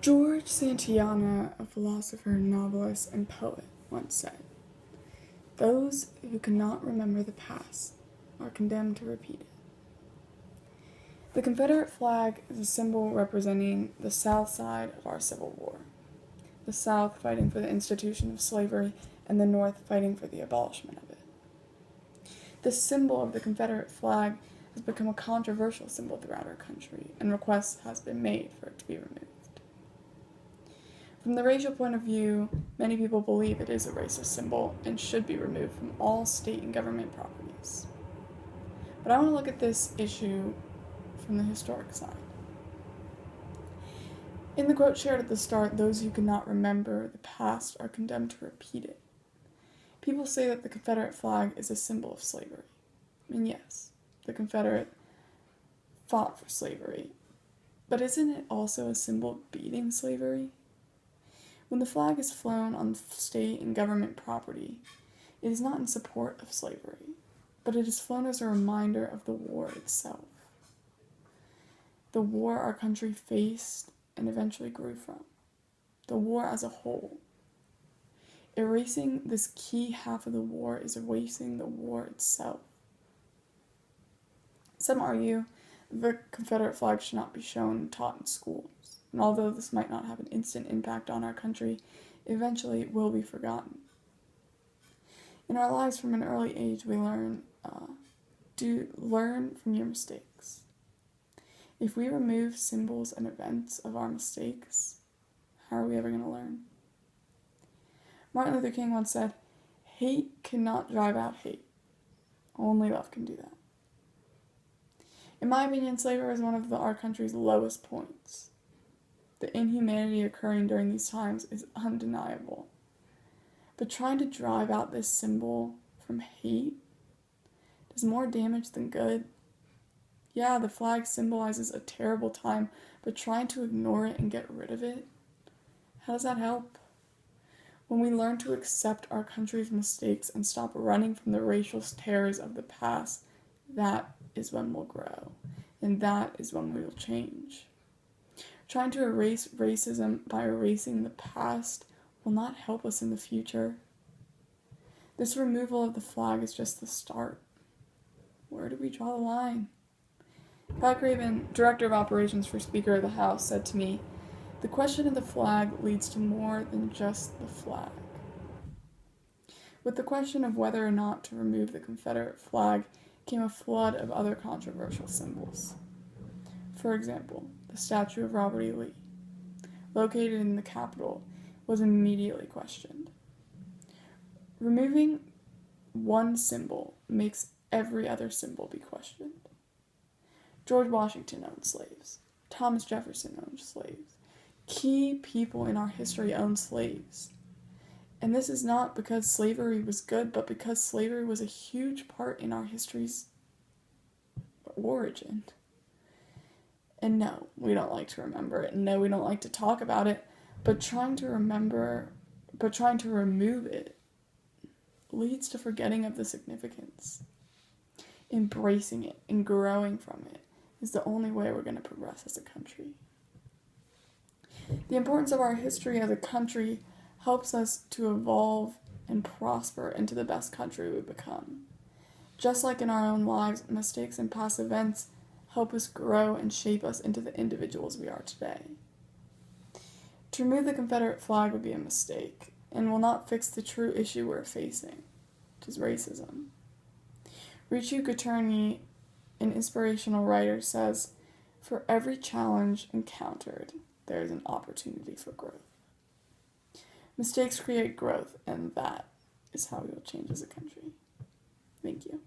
George Santayana, a philosopher, novelist, and poet, once said, "Those who cannot remember the past are condemned to repeat it." The Confederate flag is a symbol representing the South side of our Civil War, the South fighting for the institution of slavery and the North fighting for the abolishment of it. This symbol of the Confederate flag has become a controversial symbol throughout our country, and requests has been made for it to be removed. From the racial point of view, many people believe it is a racist symbol and should be removed from all state and government properties. But I want to look at this issue from the historic side. In the quote shared at the start, "Those who cannot remember the past are condemned to repeat it." People say that the Confederate flag is a symbol of slavery. And yes, the Confederate fought for slavery. But isn't it also a symbol of beating slavery? When the flag is flown on state and government property, it is not in support of slavery, but it is flown as a reminder of the war itself. The war our country faced and eventually grew from. The war as a whole. Erasing this key half of the war is erasing the war itself. Some argue the Confederate flag should not be shown and taught in schools, and although this might not have an instant impact on our country, eventually it will be forgotten. In our lives from an early age, we learn from your mistakes. If we remove symbols and events of our mistakes, how are we ever going to learn? Martin Luther King once said, "Hate cannot drive out hate. Only love can do that." In my opinion, slavery is one of our country's lowest points. The inhumanity occurring during these times is undeniable. But trying to drive out this symbol from hate does more damage than good. Yeah, the flag symbolizes a terrible time, but trying to ignore it and get rid of it, how does that help? When we learn to accept our country's mistakes and stop running from the racial terrors of the past, that is when we'll grow, and that is when we will change. Trying to erase racism by erasing the past will not help us in the future. This removal of the flag is just the start. Where do we draw the line? Pat Craven, Director of Operations for Speaker of the House, said to me, "The question of the flag leads to more than just the flag." With the question of whether or not to remove the Confederate flag came a flood of other controversial symbols. For example, the statue of Robert E. Lee, located in the Capitol, was immediately questioned. Removing one symbol makes every other symbol be questioned. George Washington owned slaves. Thomas Jefferson owned slaves. Key people in our history owned slaves. And this is not because slavery was good, but because slavery was a huge part in our history's origin. And no, we don't like to remember it. And no, we don't like to talk about it. But trying to remove it leads to forgetting of the significance. Embracing it and growing from it is the only way we're going to progress as a country. The importance of our history as a country helps us to evolve and prosper into the best country we become. Just like in our own lives, mistakes and past events help us grow and shape us into the individuals we are today. To remove the Confederate flag would be a mistake and will not fix the true issue we're facing, which is racism. Ritu Guterney, an inspirational writer, says, "For every challenge encountered, there is an opportunity for growth." Mistakes create growth, and that is how we will change as a country. Thank you.